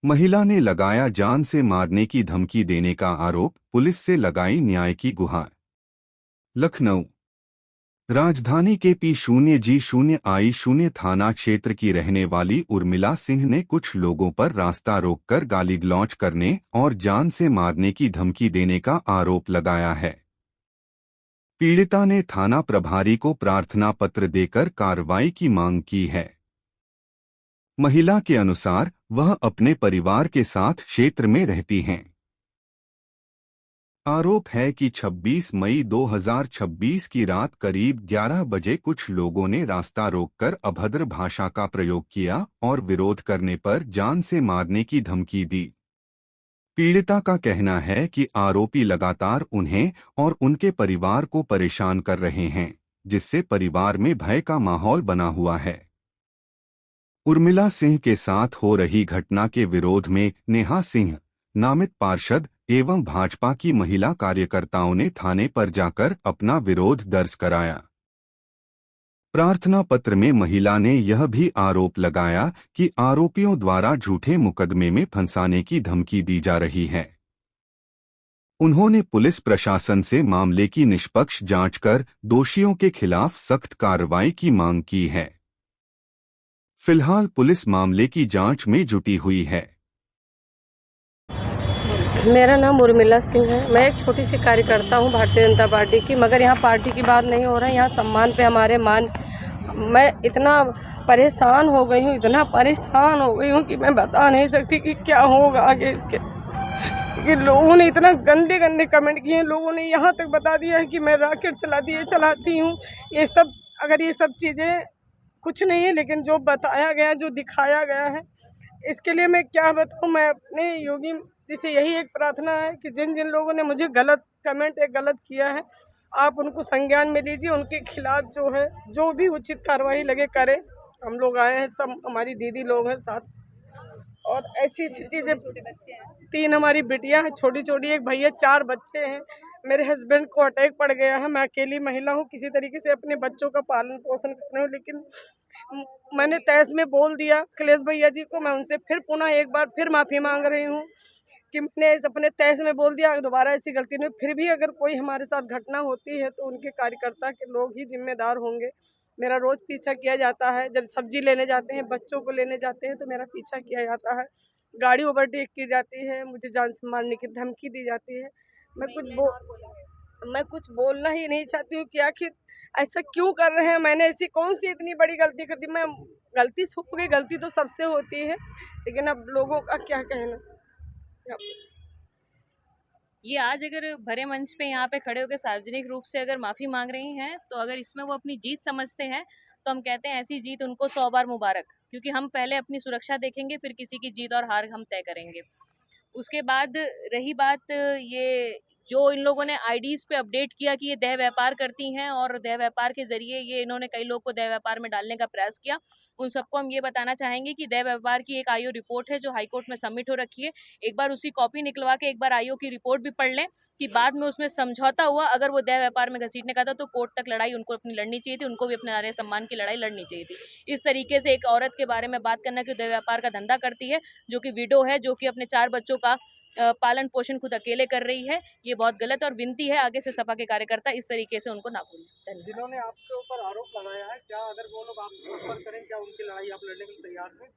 महिला ने लगाया जान से मारने की धमकी देने का आरोप, पुलिस से लगाई न्याय की गुहार। लखनऊ राजधानी के P0G0I0 थाना क्षेत्र की रहने वाली उर्मिला सिंह ने कुछ लोगों पर रास्ता रोककर गाली गलौज करने और जान से मारने की धमकी देने का आरोप लगाया है। पीड़िता ने थाना प्रभारी को प्रार्थना पत्र देकर कार्रवाई की मांग की है। महिला के अनुसार वह अपने परिवार के साथ क्षेत्र में रहती हैं। आरोप है कि 26 मई 2026 की रात करीब 11 बजे कुछ लोगों ने रास्ता रोककर अभद्र भाषा का प्रयोग किया और विरोध करने पर जान से मारने की धमकी दी। पीड़िता का कहना है कि आरोपी लगातार उन्हें और उनके परिवार को परेशान कर रहे हैं, जिससे परिवार में भय का माहौल बना हुआ है। उर्मिला सिंह के साथ हो रही घटना के विरोध में नेहा सिंह नामित पार्षद एवं भाजपा की महिला कार्यकर्ताओं ने थाने पर जाकर अपना विरोध दर्ज कराया। प्रार्थना पत्र में महिला ने यह भी आरोप लगाया कि आरोपियों द्वारा झूठे मुकदमे में फंसाने की धमकी दी जा रही है। उन्होंने पुलिस प्रशासन से मामले की निष्पक्ष जांच कर दोषियों के खिलाफ सख्त कार्रवाई की मांग की है। फिलहाल पुलिस मामले की जांच में जुटी हुई है। मेरा नाम उर्मिला सिंह है। मैं एक छोटी सी कार्यकर्ता हूं भारतीय जनता पार्टी की, मगर यहाँ पार्टी की बात नहीं हो रहा है। यहाँ सम्मान पे हमारे मान, मैं इतना परेशान हो गई हूँ, इतना परेशान हो गई हूँ कि मैं बता नहीं सकती कि क्या होगा आगे इसके। कि लोगों ने इतना गंदे गंदे कमेंट किए हैं, लोगों ने यहाँ तक बता दिया है कि मैं रॉकेट चलाती हूँ। ये सब, अगर ये सब चीज़ें कुछ नहीं है, लेकिन जो बताया गया, जो दिखाया गया है, इसके लिए मैं क्या बताऊँ। मैं अपने योगी जी से यही एक प्रार्थना है कि जिन जिन लोगों ने मुझे गलत कमेंट गलत किया है, आप उनको संज्ञान में लीजिए। उनके खिलाफ जो है, जो भी उचित कार्रवाई लगे करें। हम लोग आए हैं, सब हमारी दीदी लोग हैं साथ, और ऐसी चीज़ें। 3 हमारी बेटियां हैं छोटी छोटी, एक भैया, 4 बच्चे हैं। मेरे हस्बैंड को अटैक पड़ गया है। मैं अकेली महिला हूँ, किसी तरीके से अपने बच्चों का पालन पोषण कर रही हूँ। लेकिन मैंने तहस में बोल दिया अखिलेश भैया जी को। मैं उनसे फिर पुनः एक बार फिर माफ़ी मांग रही हूँ कि मैंने अपने तहस में बोल दिया, दोबारा ऐसी गलती नहीं। फिर भी अगर कोई हमारे साथ घटना होती है तो उनके कार्यकर्ता के लोग ही जिम्मेदार होंगे। मेरा रोज़ पीछा किया जाता है। जब सब्जी लेने जाते हैं, बच्चों को लेने जाते हैं, तो मेरा पीछा किया जाता है। गाड़ी ओवरटेक की जाती है, मुझे जान से मारने की धमकी दी जाती है। मैं कुछ बोलना ही नहीं चाहती हूँ कि आखिर ऐसा क्यों कर रहे हैं। मैंने ऐसी कौन सी इतनी बड़ी गलती कर दी। मैं गलती छुप गई, गलती तो सबसे होती है, लेकिन अब लोगों का क्या कहना। ये आज अगर भरे मंच पे यहाँ पे खड़े होकर सार्वजनिक रूप से अगर माफ़ी मांग रही हैं, तो अगर इसमें वो अपनी जीत समझते हैं तो हम कहते हैं ऐसी जीत उनको 100 बार मुबारक, क्योंकि हम पहले अपनी सुरक्षा देखेंगे, फिर किसी की जीत और हार हम तय करेंगे। उसके बाद रही बात, ये जो इन लोगों ने आईडीज़ पे अपडेट किया कि ये देह व्यापार करती हैं और देह व्यापार के ज़रिए ये इन्होंने कई लोग को देह व्यापार में डालने का प्रयास किया, उन सबको हम ये बताना चाहेंगे कि देह व्यापार की एक आईओ रिपोर्ट है जो हाईकोर्ट में सबमिट हो रखी है। एक बार उसकी कॉपी निकलवा के एक बार आईओ की रिपोर्ट भी पढ़ लें कि बाद में उसमें समझौता हुआ, अगर वो देह व्यापार में घसीटने का था तो कोर्ट तक लड़ाई उनको अपनी लड़नी चाहिए थी, उनको भी अपने नारी सम्मान की लड़ाई लड़नी चाहिए थी। इस तरीके से एक औरत के बारे में बात करना कि देह व्यापार का धंधा करती है, जो कि विडो है, जो कि अपने 4 बच्चों का पालन पोषण खुद अकेले कर रही है, ये बहुत गलत। और विनती है आगे से सपा के कार्यकर्ता इस तरीके से उनको ना बोलें। जिन्होंने आपके ऊपर आरोप लगाया है, क्या अगर वो लोग आपसे संपर्क करें, क्या उनकी लड़ाई आप लड़ने के लिए तैयार हैं?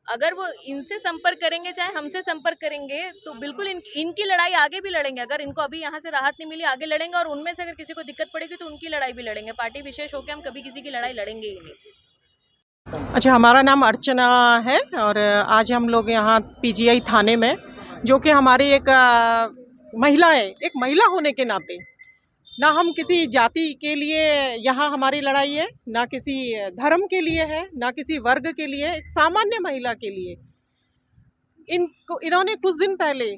अगर वो इनसे संपर्क करेंगे, चाहे हमसे संपर्क करेंगे, तो बिल्कुल इनकी लड़ाई आगे भी लड़ेंगे। अगर इनको अभी यहाँ से राहत नहीं मिली, आगे लड़ेंगे, और उनमें से अगर किसी को दिक्कत पड़ेगी तो उनकी लड़ाई भी लड़ेंगे। पार्टी विशेष होकर हम कभी किसी की लड़ाई लड़ेंगे ही नहीं। अच्छा, हमारा नाम अर्चना है और आज हम लोग यहाँ पीजीआई थाने में, जो कि हमारी एक महिला है, एक महिला होने के नाते, ना हम किसी जाति के लिए यहाँ हमारी लड़ाई है, ना किसी धर्म के लिए है, ना किसी वर्ग के लिए, एक सामान्य महिला के लिए। इन्होंने कुछ दिन पहले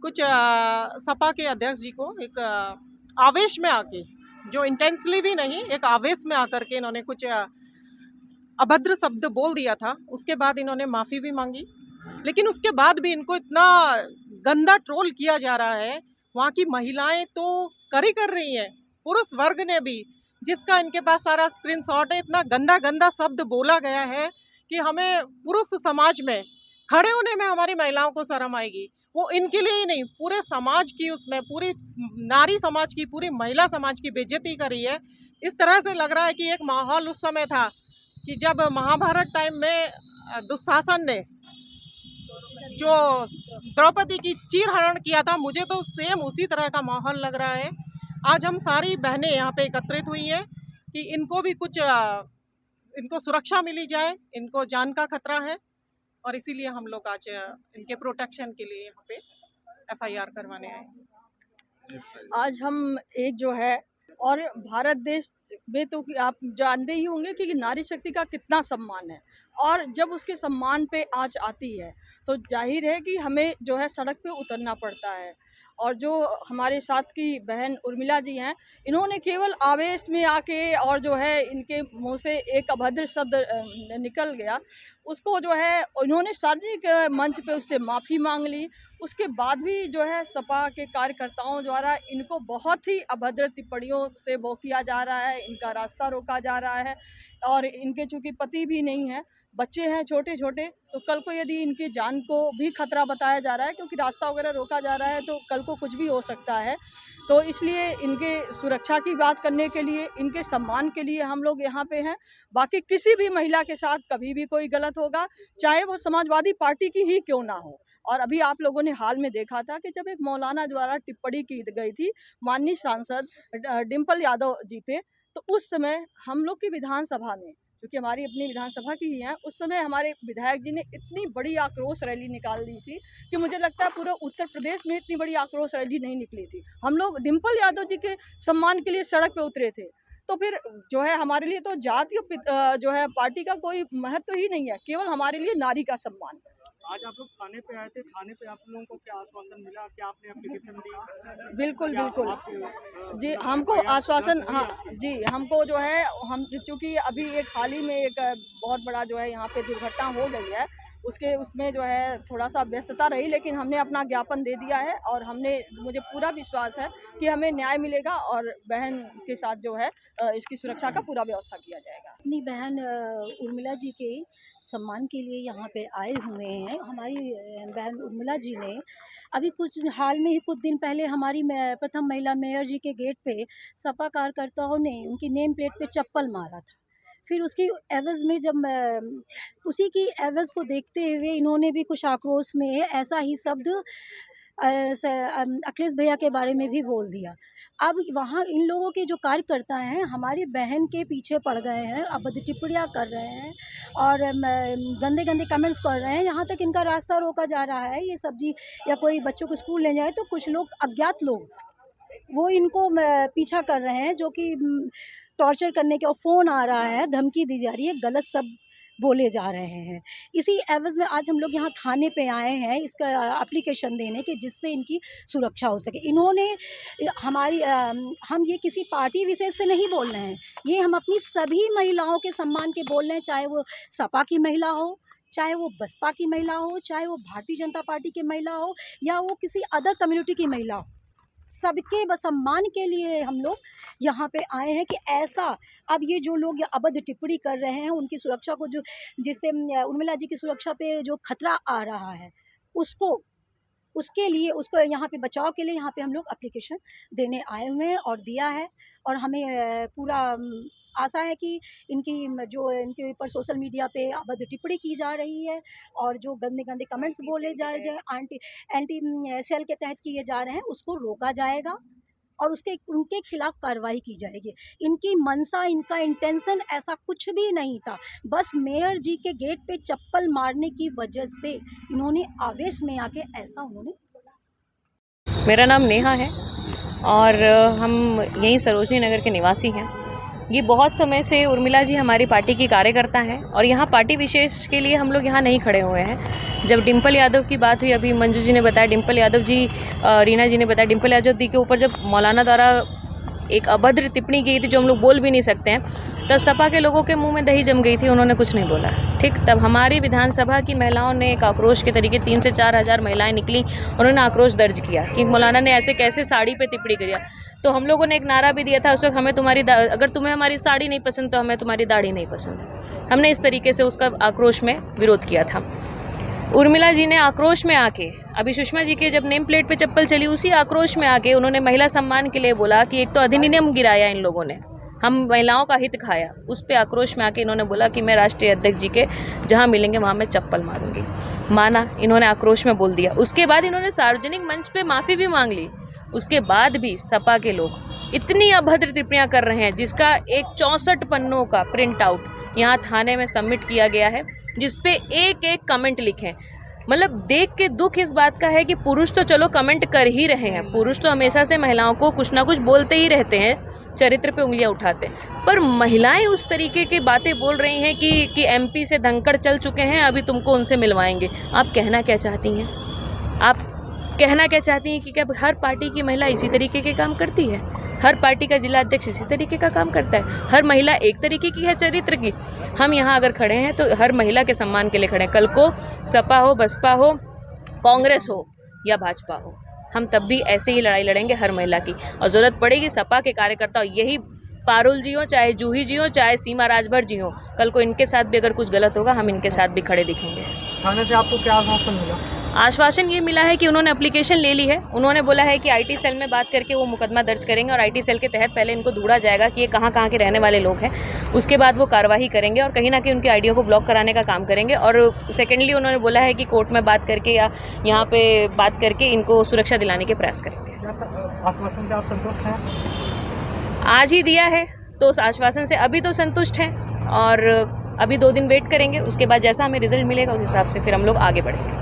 कुछ सपा के अध्यक्ष जी को एक आवेश में आके, जो इंटेंसली भी नहीं, एक आवेश में आकर के इन्होंने कुछ अभद्र शब्द बोल दिया था। उसके बाद इन्होंने माफ़ी भी मांगी, लेकिन उसके बाद भी इनको इतना गंदा ट्रोल किया जा रहा है। वहाँ की महिलाएं तो कर रही हैं, पुरुष वर्ग ने भी, जिसका इनके पास सारा स्क्रीनशॉट है। इतना गंदा गंदा शब्द बोला गया है कि हमें पुरुष समाज में खड़े होने में हमारी महिलाओं को शर्म आएगी। वो इनके लिए ही नहीं, पूरे समाज की, उसमें पूरी नारी समाज की, पूरी महिला समाज की बेइज्जती करी है। इस तरह से लग रहा है कि एक माहौल उस समय था कि जब महाभारत टाइम में दुशासन ने जो द्रौपदी की चीरहरण किया था, मुझे तो सेम उसी तरह का माहौल लग रहा है। आज हम सारी बहनें यहाँ पे एकत्रित हुई हैं कि इनको भी कुछ इनको सुरक्षा मिली जाए, इनको जान का खतरा है और इसीलिए हम लोग आज इनके प्रोटेक्शन के लिए यहाँ पे FIR करवाने आए। आज हम एक जो है, और भारत देश में तो आप जानते ही होंगे कि नारी शक्ति का कितना सम्मान है, और जब उसके सम्मान पे आँच आती है तो जाहिर है कि हमें जो है सड़क पे उतरना पड़ता है। और जो हमारे साथ की बहन उर्मिला जी हैं, इन्होंने केवल आवेश में आके और जो है इनके मुंह से एक अभद्र शब्द निकल गया, उसको जो है इन्होंने सार्वजनिक मंच पे उससे माफ़ी मांग ली। उसके बाद भी जो है सपा के कार्यकर्ताओं द्वारा इनको बहुत ही अभद्र टिप्पणियों से वो किया जा रहा है, इनका रास्ता रोका जा रहा है। और इनके चूँकि पति भी नहीं है, बच्चे हैं छोटे छोटे, तो कल को यदि इनकी जान को भी खतरा बताया जा रहा है, क्योंकि रास्ता वगैरह रोका जा रहा है, तो कल को कुछ भी हो सकता है। तो इसलिए इनके सुरक्षा की बात करने के लिए, इनके सम्मान के लिए हम लोग यहाँ पे हैं। बाकी किसी भी महिला के साथ कभी भी कोई गलत होगा, चाहे वो समाजवादी पार्टी की ही क्यों ना हो। और अभी आप लोगों ने हाल में देखा था कि जब एक मौलाना द्वारा टिप्पणी की गई थी माननीय सांसद डिम्पल यादव जी पे, तो उस समय हम लोग की विधानसभा में, क्योंकि हमारी अपनी विधानसभा की ही है, उस समय हमारे विधायक जी ने इतनी बड़ी आक्रोश रैली निकाल दी थी कि मुझे लगता है पूरे उत्तर प्रदेश में इतनी बड़ी आक्रोश रैली नहीं निकली थी। हम लोग डिम्पल यादव जी के सम्मान के लिए सड़क पे उतरे थे। तो फिर जो है हमारे लिए तो जाति जो है पार्टी का कोई महत्व ही नहीं है, केवल हमारे लिए नारी का सम्मान। आज आप लोग थाने पे आए थे, थाने पे आप लोगों को क्या आश्वासन मिला, क्या आपने एप्लीकेशन दी? बिल्कुल बिल्कुल जी, हमको आश्वासन, हाँ जी, हमको जो है, हम चूँकि अभी एक हाल ही में एक बहुत बड़ा जो है यहाँ पे दुर्घटना हो गई है, उसमें जो है थोड़ा सा व्यस्तता रही, लेकिन हमने अपना ज्ञापन दे दिया है और मुझे पूरा विश्वास है कि हमें न्याय मिलेगा और बहन के साथ जो है इसकी सुरक्षा का पूरा व्यवस्था किया जाएगा। अपनी बहन उर्मिला जी के सम्मान के लिए यहाँ पे आए हुए हैं। हमारी बहन उर्मिला जी ने अभी हाल में ही कुछ दिन पहले हमारी प्रथम महिला मेयर जी के गेट पे सपा कार्यकर्ताओं ने उनकी नेम प्लेट पे चप्पल मारा था। फिर उसकी एवज़ में जब उसी की एवज़ को देखते हुए इन्होंने भी कुछ आक्रोश में ऐसा ही शब्द अखिलेश भैया के बारे में भी बोल दिया। अब वहाँ इन लोगों के जो कार्यकर्ता हैं हमारी बहन के पीछे पड़ गए हैं, अभद्र टिप्पणियाँ कर रहे हैं और गंदे गंदे कमेंट्स कर रहे हैं। यहाँ तक इनका रास्ता रोका जा रहा है। ये सब्जी या कोई बच्चों को स्कूल ले जाए तो कुछ लोग, अज्ञात लोग, वो इनको पीछा कर रहे हैं, जो कि टॉर्चर करने के, और फ़ोन आ रहा है, धमकी दी जा रही है, गलत सब बोले जा रहे हैं। इसी एवज़ में आज हम लोग यहाँ थाने पे आए हैं इसका एप्लीकेशन देने के, जिससे इनकी सुरक्षा हो सके। इन्होंने हम ये किसी पार्टी विशेष से नहीं बोल रहे हैं, ये हम अपनी सभी महिलाओं के सम्मान के बोल रहे हैं, चाहे वो सपा की महिला हो, चाहे वो बसपा की महिला हो, चाहे वो भारतीय जनता पार्टी की महिला हो, या वो किसी अदर कम्युनिटी की महिला हो। सबके सम्मान के लिए हम लोग यहाँ पे आए हैं कि ऐसा, अब ये जो लोग अभद्र टिप्पणी कर रहे हैं, उनकी सुरक्षा को, जो जिससे उर्मिला जी की सुरक्षा पे जो खतरा आ रहा है, उसके लिए, उसको यहाँ पे बचाव के लिए यहाँ पे हम लोग एप्लीकेशन देने आए हुए हैं और दिया है। और हमें पूरा आशा है कि इनके ऊपर सोशल मीडिया पे अभद्र टिप्पणी की जा रही है और जो गंदे गंदे कमेंट्स बोले जा रहे, एंटी सेल के तहत किए जा रहे हैं, उसको रोका जाएगा और उनके खिलाफ कार्रवाई की जाएगी। इनकी मंशा, इनका इंटेंशन ऐसा कुछ भी नहीं था, बस मेयर जी के गेट पे चप्पल मारने की वजह से इन्होंने आवेश में आके ऐसा उन्होंने। मेरा नाम नेहा है और हम यहीं सरोजनी नगर के निवासी हैं। ये बहुत समय से उर्मिला जी हमारी पार्टी की कार्यकर्ता हैं और यहाँ पार्टी विशेष के लिए हम लोग यहाँ नहीं खड़े हुए हैं। जब डिम्पल यादव की बात हुई, अभी मंजू जी ने बताया, डिम्पल यादव जी, रीना जी ने बताया, डिम्पल यादव जी के ऊपर जब मौलाना द्वारा एक अभद्र टिप्पणी की थी जो हम लोग बोल भी नहीं सकते हैं, तब सपा के लोगों के मुंह में दही जम गई थी, उन्होंने कुछ नहीं बोला। ठीक, तब हमारी विधानसभा की महिलाओं ने एक आक्रोश के तरीके 3 से 4 हज़ार महिलाएं निकली, उन्होंने आक्रोश दर्ज किया कि मौलाना ने ऐसे कैसे साड़ी पे टिप्पणी किया। तो हम लोगों ने एक नारा भी दिया था उस वक्त, अगर तुम्हें हमारी साड़ी नहीं पसंद तो हमें तुम्हारी दाढ़ी नहीं पसंद। हमने इस तरीके से उसका आक्रोश में विरोध किया था। उर्मिला जी ने आक्रोश में आके, अभी सुषमा जी के जब नेम प्लेट पे चप्पल चली, उसी आक्रोश में आके उन्होंने महिला सम्मान के लिए बोला कि एक तो अधिनियम गिराया इन लोगों ने, हम महिलाओं का हित खाया, उस पे आक्रोश में आके इन्होंने बोला कि मैं राष्ट्रीय अध्यक्ष जी के जहाँ मिलेंगे वहाँ मैं चप्पल मारूंगी। माना, इन्होंने आक्रोश में बोल दिया। उसके बाद इन्होंने सार्वजनिक मंच पे माफ़ी भी मांग ली। उसके बाद भी सपा के लोग इतनी अभद्र टिप्पणियाँ कर रहे हैं, जिसका एक 64 पन्नों का प्रिंट आउट यहाँ थाने में सबमिट किया गया है, जिसपे एक एक कमेंट लिखे। मतलब देख के दुख इस बात का है कि पुरुष तो चलो कमेंट कर ही रहे हैं, पुरुष तो हमेशा से महिलाओं को कुछ ना कुछ बोलते ही रहते हैं, चरित्र पे उंगलियां उठाते हैं, पर महिलाएं उस तरीके की बातें बोल रही हैं कि एमपी से धनखड़ चल चुके हैं, अभी तुमको उनसे मिलवाएंगे। आप कहना क्या चाहती हैं? आप कहना क्या चाहती हैं कि क्या हर पार्टी की महिला इसी तरीके के काम करती है? हर पार्टी का जिला अध्यक्ष इसी तरीके का काम करता है? हर महिला एक तरीके की है चरित्र की? हम यहाँ अगर खड़े हैं तो हर महिला के सम्मान के लिए खड़े हैं। कल को सपा हो, बसपा हो, कांग्रेस हो या भाजपा हो, हम तब भी ऐसे ही लड़ाई लड़ेंगे हर महिला की। और ज़रूरत पड़ेगी सपा के कार्यकर्ता, यही पारुल जी हो, चाहे जूही जी हो, चाहे सीमा राजभर जी हो, कल को इनके साथ भी अगर कुछ गलत होगा हम इनके साथ भी खड़े दिखेंगे। थाने से आपको क्या आश्वासन मिला? आश्वासन ये मिला है कि उन्होंने एप्लीकेशन ले ली है। उन्होंने बोला है कि आईटी सेल में बात करके वो मुकदमा दर्ज करेंगे और आईटी सेल के तहत पहले इनको ढूंढा जाएगा कि ये कहाँ कहाँ के रहने वाले लोग हैं। उसके बाद वो कार्रवाई करेंगे और कहीं ना कहीं उनकी आईडियों को ब्लॉक कराने का काम करेंगे। और सेकेंडली उन्होंने बोला है कि कोर्ट में बात करके या यहाँ पे बात करके इनको सुरक्षा दिलाने के प्रयास करेंगे। आश्वासन से आप संतुष्ट हैं? आज ही दिया है तो उस आश्वासन से अभी तो संतुष्ट हैं और अभी 2 दिन वेट करेंगे। उसके बाद जैसा हमें रिजल्ट मिलेगा उस हिसाब से फिर हम लोग आगे बढ़ेंगे।